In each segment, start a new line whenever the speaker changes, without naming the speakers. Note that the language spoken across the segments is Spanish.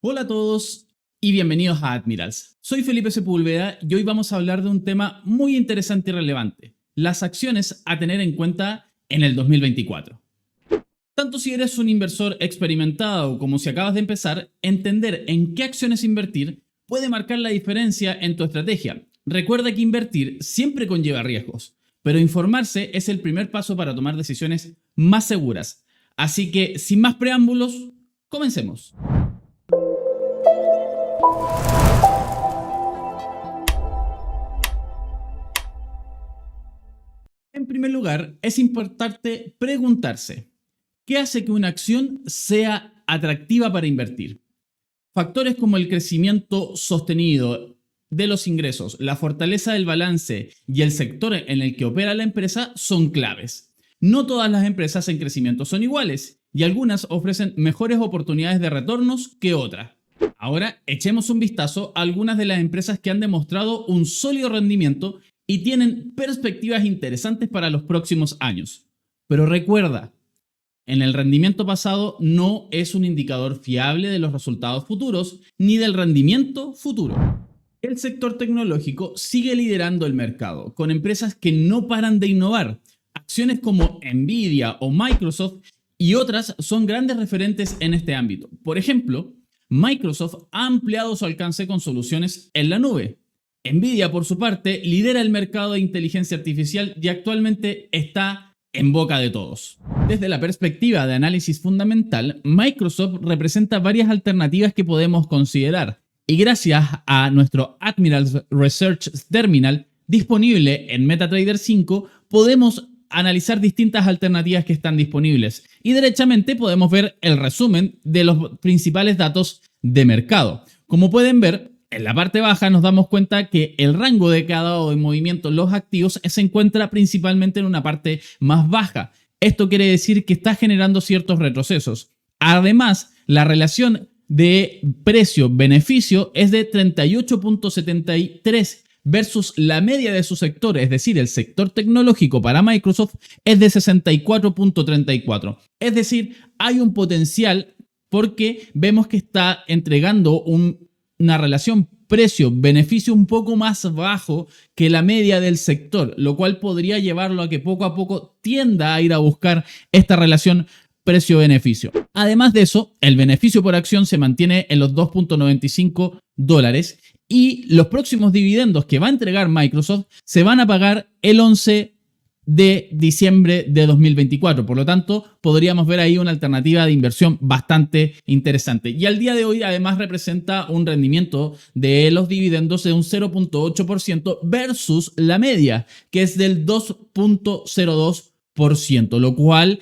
Hola a todos y bienvenidos a Admirals. Soy Felipe Sepúlveda y hoy vamos a hablar de un tema muy interesante y relevante: las acciones a tener en cuenta en el 2024. Tanto si eres un inversor experimentado como si acabas de empezar, entender en qué acciones invertir puede marcar la diferencia en tu estrategia. Recuerda que invertir siempre conlleva riesgos, pero informarse es el primer paso para tomar decisiones más seguras. Así que, sin más preámbulos, comencemos. En primer lugar, es importante preguntarse: ¿qué hace que una acción sea atractiva para invertir? Factores como el crecimiento sostenido de los ingresos, la fortaleza del balance y el sector en el que opera la empresa son claves. No todas las empresas en crecimiento son iguales y algunas ofrecen mejores oportunidades de retornos que otras. Ahora echemos un vistazo a algunas de las empresas que han demostrado un sólido rendimiento y tienen perspectivas interesantes para los próximos años. Pero recuerda, en el rendimiento pasado no es un indicador fiable de los resultados futuros ni del rendimiento futuro. El sector tecnológico sigue liderando el mercado, con empresas que no paran de innovar. Acciones como Nvidia o Microsoft y otras son grandes referentes en este ámbito. Por ejemplo, Microsoft ha ampliado su alcance con soluciones en la nube. Nvidia, por su parte, lidera el mercado de inteligencia artificial y actualmente está en boca de todos. Desde la perspectiva de análisis fundamental, Microsoft representa varias alternativas que podemos considerar, y gracias a nuestro Admirals Research Terminal disponible en MetaTrader 5, podemos analizar distintas alternativas que están disponibles y derechamente podemos ver el resumen de los principales datos de mercado. Como pueden ver, en la parte baja nos damos cuenta que el rango de cada movimiento en los activos se encuentra principalmente en una parte más baja. Esto quiere decir que está generando ciertos retrocesos. Además, la relación de precio-beneficio es de 38.73 versus la media de su sector, es decir, el sector tecnológico para Microsoft es de 64.34. Es decir, hay un potencial porque vemos que está entregando una relación precio-beneficio un poco más bajo que la media del sector, lo cual podría llevarlo a que poco a poco tienda a ir a buscar esta relación precio-beneficio. Además de eso, el beneficio por acción se mantiene en los $2.95 y los próximos dividendos que va a entregar Microsoft se van a pagar el 11 de diciembre de 2024. Por lo tanto, podríamos ver ahí una alternativa de inversión bastante interesante. Y al día de hoy, además, representa un rendimiento de los dividendos de un 0.8% versus la media, que es del 2.02%, lo cual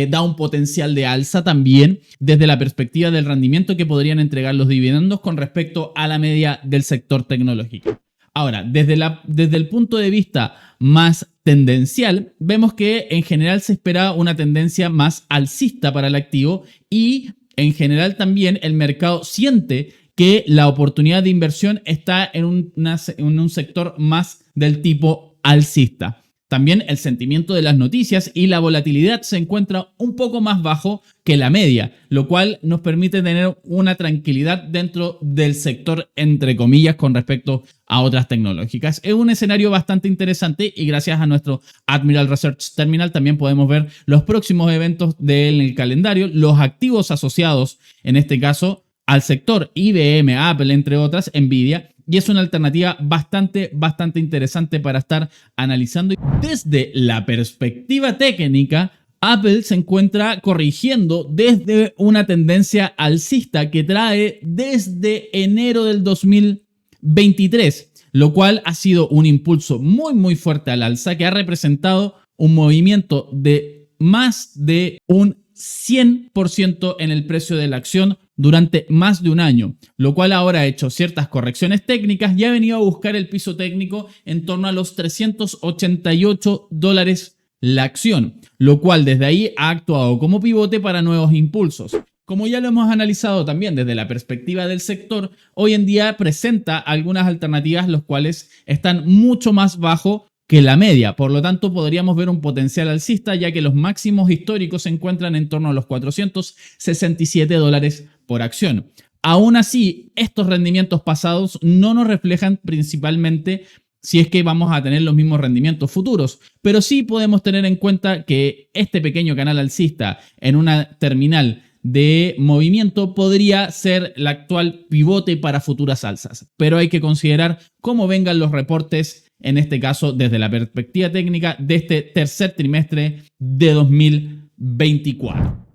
da un potencial de alza también desde la perspectiva del rendimiento que podrían entregar los dividendos con respecto a la media del sector tecnológico. Ahora, desde el punto de vista más tendencial, vemos que en general se espera una tendencia más alcista para el activo y en general también el mercado siente que la oportunidad de inversión está en un sector más del tipo alcista. También el sentimiento de las noticias y la volatilidad se encuentra un poco más bajo que la media, lo cual nos permite tener una tranquilidad dentro del sector, entre comillas, con respecto a otras tecnológicas. Es un escenario bastante interesante y gracias a nuestro Admiral Research Terminal también podemos ver los próximos eventos del calendario, los activos asociados, en este caso, al sector IBM, Apple, entre otras, Nvidia. Y es una alternativa bastante interesante para estar analizando. Desde la perspectiva técnica, Apple se encuentra corrigiendo desde una tendencia alcista que trae desde enero del 2023, lo cual ha sido un impulso muy fuerte al alza que ha representado un movimiento de más de un 100% en el precio de la acción durante más de un año, lo cual ahora ha hecho ciertas correcciones técnicas y ha venido a buscar el piso técnico en torno a los $388 la acción, lo cual desde ahí ha actuado como pivote para nuevos impulsos. Como ya lo hemos analizado también desde la perspectiva del sector, hoy en día presenta algunas alternativas los cuales están mucho más bajo que la media. Por lo tanto, podríamos ver un potencial alcista, ya que los máximos históricos se encuentran en torno a los $467 por acción. Aún así, estos rendimientos pasados no nos reflejan principalmente si es que vamos a tener los mismos rendimientos futuros, pero sí podemos tener en cuenta que este pequeño canal alcista en una terminal de movimiento podría ser el actual pivote para futuras alzas, pero hay que considerar cómo vengan los reportes, en este caso desde la perspectiva técnica de este tercer trimestre de 2024.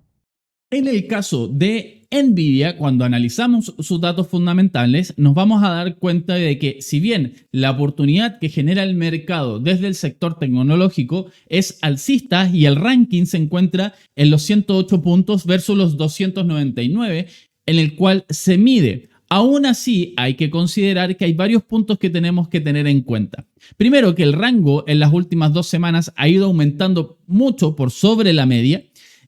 En el caso de Nvidia, cuando analizamos sus datos fundamentales, nos vamos a dar cuenta de que si bien la oportunidad que genera el mercado desde el sector tecnológico es alcista y el ranking se encuentra en los 108 puntos versus los 299, en el cual se mide. Aún así, hay que considerar que hay varios puntos que tenemos que tener en cuenta. Primero, que el rango en las últimas 2 semanas ha ido aumentando mucho por sobre la media,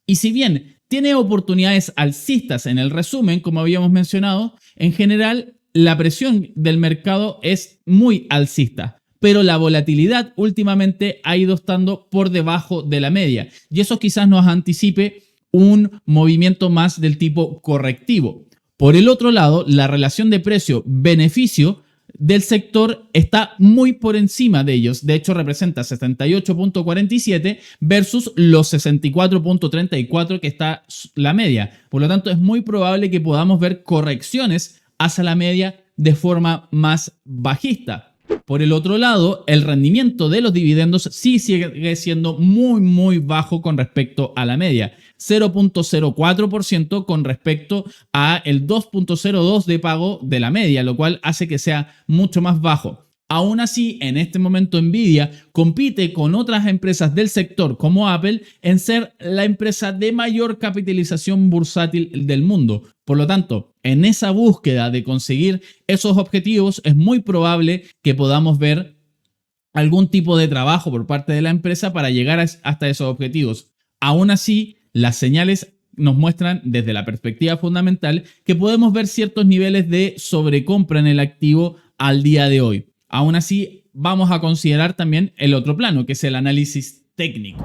y si bien tiene oportunidades alcistas en el resumen, como habíamos mencionado, en general la presión del mercado es muy alcista, pero la volatilidad últimamente ha ido estando por debajo de la media y eso quizás nos anticipe un movimiento más del tipo correctivo. Por el otro lado, la relación de precio-beneficio del sector está muy por encima de ellos. De hecho, representa 78.47 versus los 64.34 que está la media. Por lo tanto, es muy probable que podamos ver correcciones hacia la media de forma más bajista. Por el otro lado, el rendimiento de los dividendos sí sigue siendo muy bajo con respecto a la media. 0.04% con respecto a el 2.02% de pago de la media, lo cual hace que sea mucho más bajo. Aún así, en este momento Nvidia compite con otras empresas del sector como Apple en ser la empresa de mayor capitalización bursátil del mundo. Por lo tanto, en esa búsqueda de conseguir esos objetivos es muy probable que podamos ver algún tipo de trabajo por parte de la empresa para llegar hasta esos objetivos. Aún así, las señales nos muestran desde la perspectiva fundamental que podemos ver ciertos niveles de sobrecompra en el activo al día de hoy. Aún así, vamos a considerar también el otro plano, que es el análisis técnico.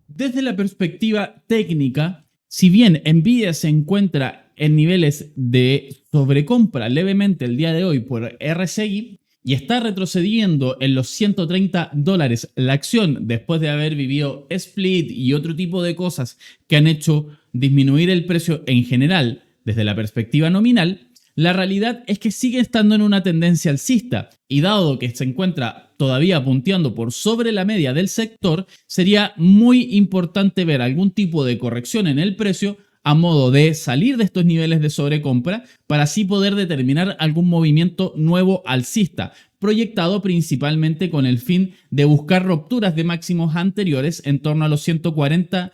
Desde la perspectiva técnica, si bien Nvidia se encuentra en niveles de sobrecompra levemente el día de hoy por RSI y está retrocediendo en los $130 la acción después de haber vivido split y otro tipo de cosas que han hecho disminuir el precio en general desde la perspectiva nominal, la realidad es que sigue estando en una tendencia alcista y dado que se encuentra todavía punteando por sobre la media del sector, sería muy importante ver algún tipo de corrección en el precio a modo de salir de estos niveles de sobrecompra para así poder determinar algún movimiento nuevo alcista, proyectado principalmente con el fin de buscar rupturas de máximos anteriores en torno a los $140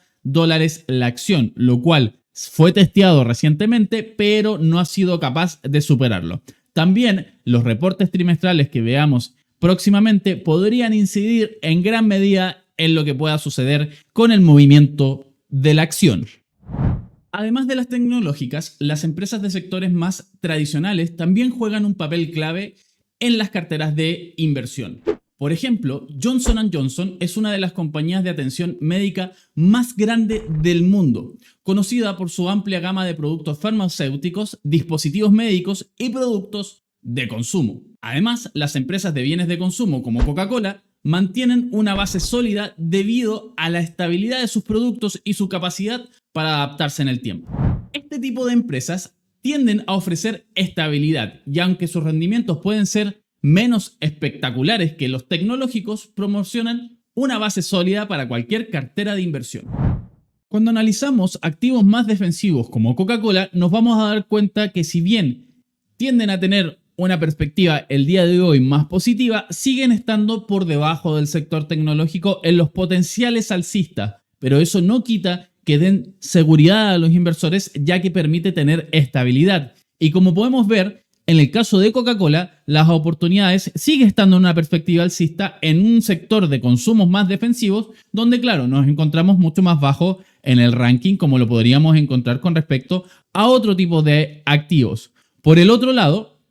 la acción, lo cual fue testeado recientemente, pero no ha sido capaz de superarlo. También los reportes trimestrales que veamos próximamente podrían incidir en gran medida en lo que pueda suceder con el movimiento de la acción. Además de las tecnológicas, las empresas de sectores más tradicionales también juegan un papel clave en las carteras de inversión. Por ejemplo, Johnson & Johnson es una de las compañías de atención médica más grande del mundo, conocida por su amplia gama de productos farmacéuticos, dispositivos médicos y productos de consumo. Además, las empresas de bienes de consumo como Coca-Cola mantienen una base sólida debido a la estabilidad de sus productos y su capacidad para adaptarse en el tiempo. Este tipo de empresas tienden a ofrecer estabilidad y aunque sus rendimientos pueden ser menos espectaculares que los tecnológicos, promocionan una base sólida para cualquier cartera de inversión. Cuando analizamos activos más defensivos como Coca-Cola, nos vamos a dar cuenta que si bien tienden a tener una perspectiva el día de hoy más positiva, siguen estando por debajo del sector tecnológico en los potenciales alcistas, pero eso no quita que den seguridad a los inversores ya que permite tener estabilidad. Y como podemos ver, en el caso de Coca-Cola, las oportunidades siguen estando en una perspectiva alcista en un sector de consumos más defensivos, donde claro, nos encontramos mucho más bajo en el ranking como lo podríamos encontrar con respecto a otro tipo de activos. Por el otro lado,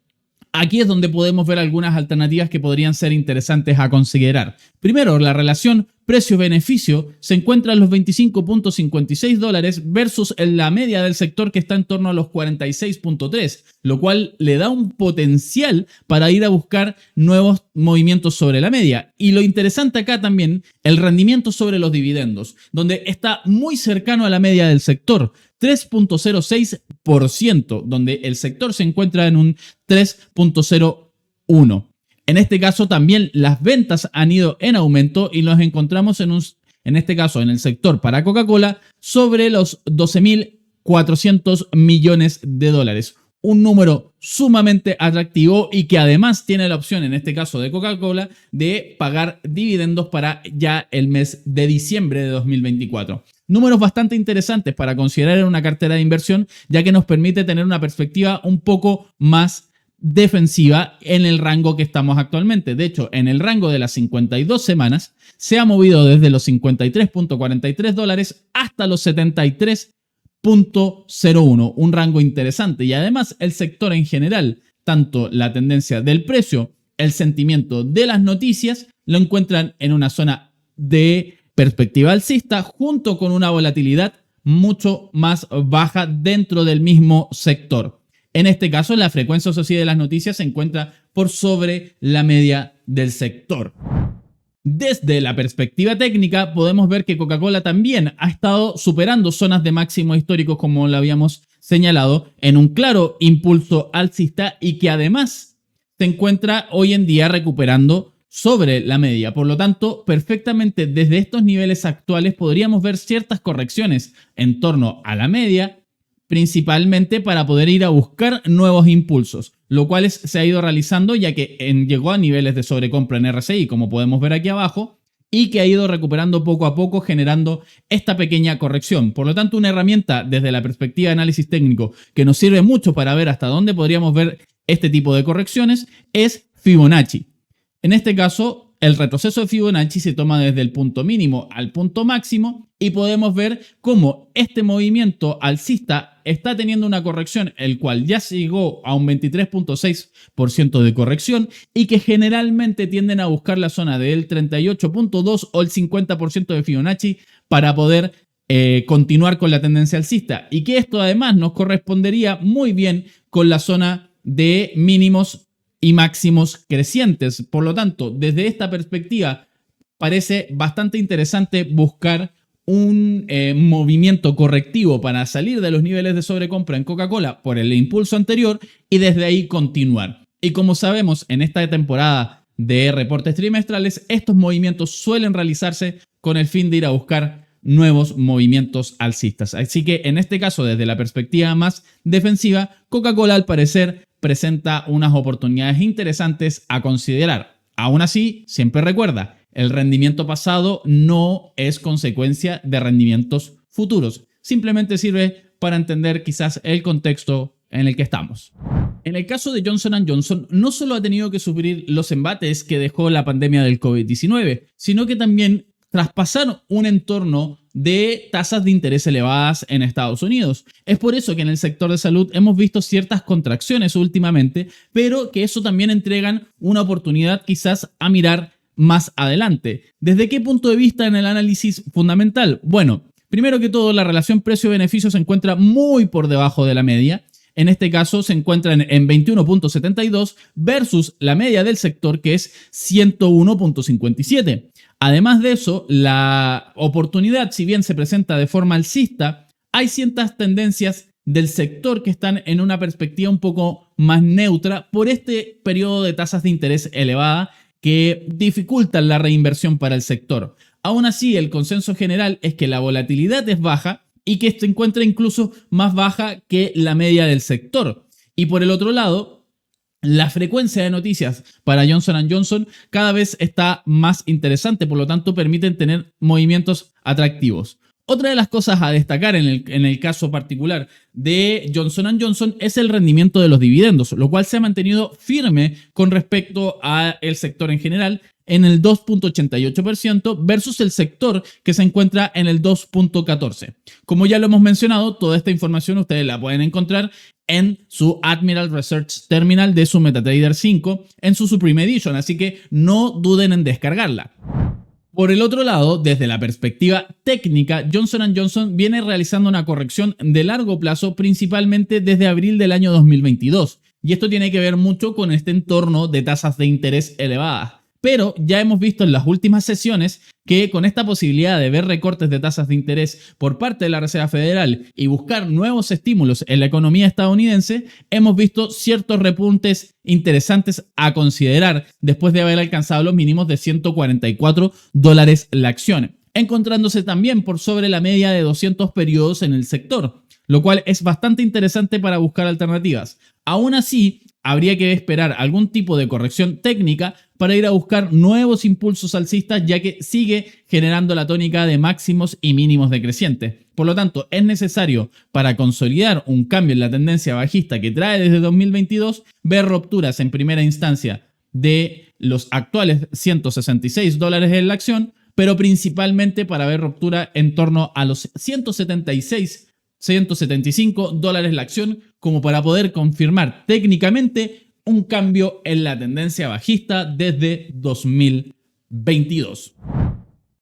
Aquí es donde podemos ver algunas alternativas que podrían ser interesantes a considerar. Primero, la relación precio-beneficio se encuentra en los $25.56 versus en la media del sector que está en torno a los 46.3, lo cual le da un potencial para ir a buscar nuevos movimientos sobre la media. Y lo interesante acá también, el rendimiento sobre los dividendos, donde está muy cercano a la media del sector, 3.06%, donde el sector se encuentra en un 3.01%. En este caso también las ventas han ido en aumento y nos encontramos en este caso en el sector para Coca-Cola sobre los 12.400 millones de dólares. Un número sumamente atractivo y que además tiene la opción, en este caso de Coca-Cola, de pagar dividendos para ya el mes de diciembre de 2024. Números bastante interesantes para considerar en una cartera de inversión, ya que nos permite tener una perspectiva un poco más defensiva en el rango que estamos actualmente. De hecho, en el rango de las 52 semanas se ha movido desde los $53.43 hasta los $73.01, un rango interesante. Y además el sector en general, tanto la tendencia del precio, el sentimiento de las noticias, lo encuentran en una zona de perspectiva alcista junto con una volatilidad mucho más baja dentro del mismo sector. En este caso, la frecuencia, eso sí, de las noticias se encuentra por sobre la media del sector. Desde la perspectiva técnica, podemos ver que Coca-Cola también ha estado superando zonas de máximos históricos, como lo habíamos señalado, en un claro impulso alcista y que además se encuentra hoy en día recuperando sobre la media. Por lo tanto, perfectamente desde estos niveles actuales podríamos ver ciertas correcciones en torno a la media, principalmente para poder ir a buscar nuevos impulsos, lo cual se ha ido realizando ya que llegó a niveles de sobrecompra en RSI, como podemos ver aquí abajo, y que ha ido recuperando poco a poco, generando esta pequeña corrección. Por lo tanto, una herramienta desde la perspectiva de análisis técnico que nos sirve mucho para ver hasta dónde podríamos ver este tipo de correcciones es Fibonacci. En este caso, el retroceso de Fibonacci se toma desde el punto mínimo al punto máximo y podemos ver cómo este movimiento alcista está teniendo una corrección, el cual ya llegó a un 23.6% de corrección y que generalmente tienden a buscar la zona del 38.2 o el 50% de Fibonacci para poder continuar con la tendencia alcista. Y que esto además nos correspondería muy bien con la zona de mínimos y máximos crecientes. Por lo tanto, desde esta perspectiva, parece bastante interesante buscar un movimiento correctivo para salir de los niveles de sobrecompra en Coca-Cola por el impulso anterior y desde ahí continuar. Y como sabemos, en esta temporada de reportes trimestrales, estos movimientos suelen realizarse con el fin de ir a buscar nuevos movimientos alcistas. Así que en este caso, desde la perspectiva más defensiva, Coca-Cola al parecer presenta unas oportunidades interesantes a considerar. Aún así, siempre recuerda, el rendimiento pasado no es consecuencia de rendimientos futuros. Simplemente sirve para entender quizás el contexto en el que estamos. En el caso de Johnson & Johnson, no solo ha tenido que sufrir los embates que dejó la pandemia del COVID-19, sino que también traspasaron un entorno de tasas de interés elevadas en Estados Unidos. Es por eso que en el sector de salud hemos visto ciertas contracciones últimamente, pero que eso también entregan una oportunidad quizás a mirar más adelante. ¿Desde qué punto de vista en el análisis fundamental? Bueno, primero que todo, la relación precio-beneficio se encuentra muy por debajo de la media. En este caso se encuentra en 21.72 versus la media del sector, que es 101.57. Además de eso, la oportunidad, si bien se presenta de forma alcista, hay ciertas tendencias del sector que están en una perspectiva un poco más neutra por este periodo de tasas de interés elevada que dificultan la reinversión para el sector. Aún así, el consenso general es que la volatilidad es baja y que se encuentra incluso más baja que la media del sector. Y por el otro lado, la frecuencia de noticias para Johnson & Johnson cada vez está más interesante, por lo tanto permiten tener movimientos atractivos. Otra de las cosas a destacar en el caso particular de Johnson & Johnson es el rendimiento de los dividendos, lo cual se ha mantenido firme con respecto al sector en general en el 2.88% versus el sector que se encuentra en el 2.14%. Como ya lo hemos mencionado, toda esta información ustedes la pueden encontrar en su Admiral Research Terminal de su MetaTrader 5 en su Supreme Edition, así que no duden en descargarla. Por el otro lado, desde la perspectiva técnica, Johnson & Johnson viene realizando una corrección de largo plazo principalmente desde abril del año 2022. Y esto tiene que ver mucho con este entorno de tasas de interés elevadas. Pero ya hemos visto en las últimas sesiones que con esta posibilidad de ver recortes de tasas de interés por parte de la Reserva Federal y buscar nuevos estímulos en la economía estadounidense, hemos visto ciertos repuntes interesantes a considerar después de haber alcanzado los mínimos de $144 la acción, encontrándose también por sobre la media de 200 periodos en el sector, lo cual es bastante interesante para buscar alternativas. Aún así, habría que esperar algún tipo de corrección técnica para ir a buscar nuevos impulsos alcistas, ya que sigue generando la tónica de máximos y mínimos decrecientes. Por lo tanto, es necesario, para consolidar un cambio en la tendencia bajista que trae desde 2022, ver rupturas en primera instancia de los actuales $166 en la acción, pero principalmente para ver ruptura en torno a los $175 la acción, como para poder confirmar técnicamente un cambio en la tendencia bajista desde 2022.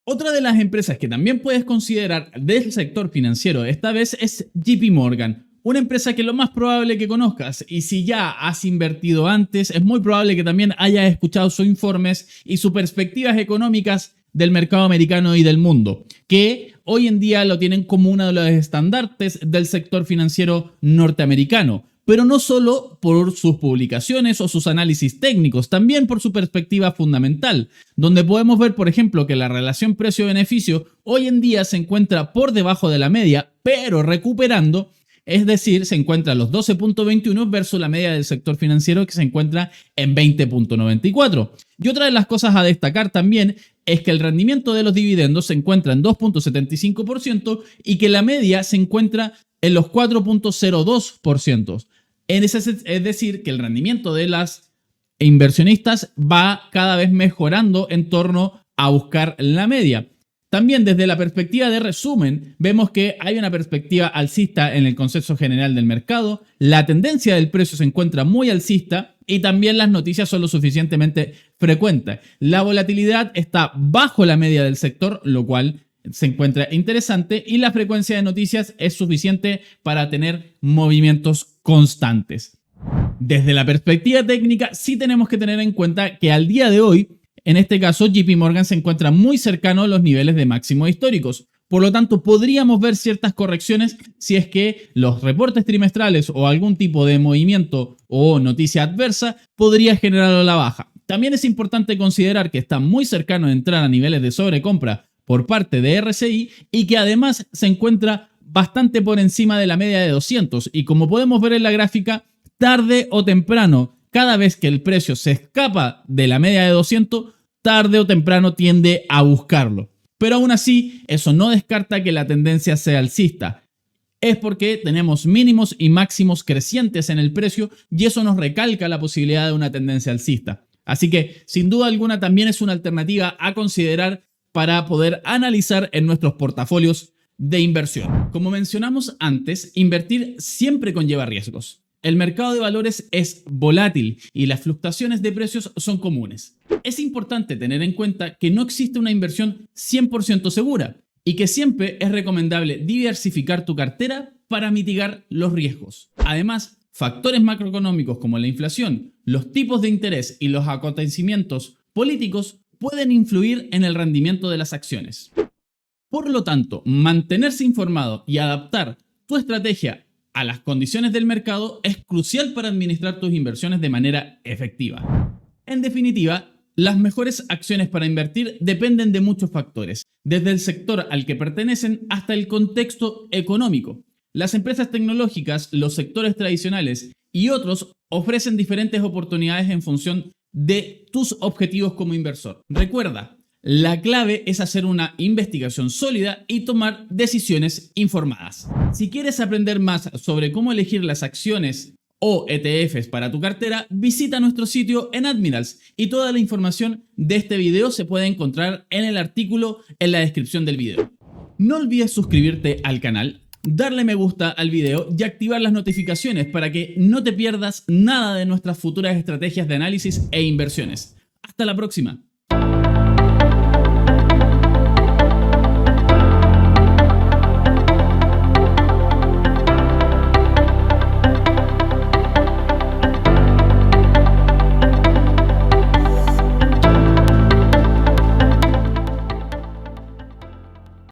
Otra de las empresas que también puedes considerar del sector financiero esta vez es JP Morgan, una empresa que lo más probable que conozcas, y si ya has invertido antes, es muy probable que también hayas escuchado sus informes y sus perspectivas económicas del mercado americano y del mundo, que hoy en día lo tienen como uno de los estandartes del sector financiero norteamericano, pero no solo por sus publicaciones o sus análisis técnicos, también por su perspectiva fundamental, donde podemos ver, por ejemplo, que la relación precio-beneficio hoy en día se encuentra por debajo de la media, pero recuperando. Es decir, se encuentra a los 12.21 versus la media del sector financiero que se encuentra en 20.94. Y otra de las cosas a destacar también es que el rendimiento de los dividendos se encuentra en 2.75% y que la media se encuentra en los 4.02%. Es decir, que el rendimiento de las inversionistas va cada vez mejorando en torno a buscar la media. También desde la perspectiva de resumen, vemos que hay una perspectiva alcista en el consenso general del mercado, la tendencia del precio se encuentra muy alcista y también las noticias son lo suficientemente frecuentes. La volatilidad está bajo la media del sector, lo cual se encuentra interesante, y la frecuencia de noticias es suficiente para tener movimientos constantes. Desde la perspectiva técnica, sí tenemos que tener en cuenta que al día de hoy, en este caso, JP Morgan se encuentra muy cercano a los niveles de máximos históricos. Por lo tanto, podríamos ver ciertas correcciones si es que los reportes trimestrales o algún tipo de movimiento o noticia adversa podría generar a la baja. También es importante considerar que está muy cercano a entrar a niveles de sobrecompra por parte de RSI y que además se encuentra bastante por encima de la media de 200. Y como podemos ver en la gráfica, tarde o temprano, cada vez que el precio se escapa de la media de 200, tarde o temprano tiende a buscarlo. Pero aún así, eso no descarta que la tendencia sea alcista. Es porque tenemos mínimos y máximos crecientes en el precio y eso nos recalca la posibilidad de una tendencia alcista. Así que, sin duda alguna, también es una alternativa a considerar para poder analizar en nuestros portafolios de inversión. Como mencionamos antes, invertir siempre conlleva riesgos. El mercado de valores es volátil y las fluctuaciones de precios son comunes. Es importante tener en cuenta que no existe una inversión 100% segura y que siempre es recomendable diversificar tu cartera para mitigar los riesgos. Además, factores macroeconómicos como la inflación, los tipos de interés y los acontecimientos políticos pueden influir en el rendimiento de las acciones. Por lo tanto, mantenerse informado y adaptar tu estrategia a las condiciones del mercado es crucial para administrar tus inversiones de manera efectiva. En definitiva, las mejores acciones para invertir dependen de muchos factores, desde el sector al que pertenecen hasta el contexto económico. Las empresas tecnológicas, los sectores tradicionales y otros ofrecen diferentes oportunidades en función de tus objetivos como inversor. Recuerda, la clave es hacer una investigación sólida y tomar decisiones informadas. Si quieres aprender más sobre cómo elegir las acciones o ETFs para tu cartera, visita nuestro sitio en Admirals y toda la información de este video se puede encontrar en el artículo en la descripción del video. No olvides suscribirte al canal, darle me gusta al video y activar las notificaciones para que no te pierdas nada de nuestras futuras estrategias de análisis e inversiones. Hasta la próxima.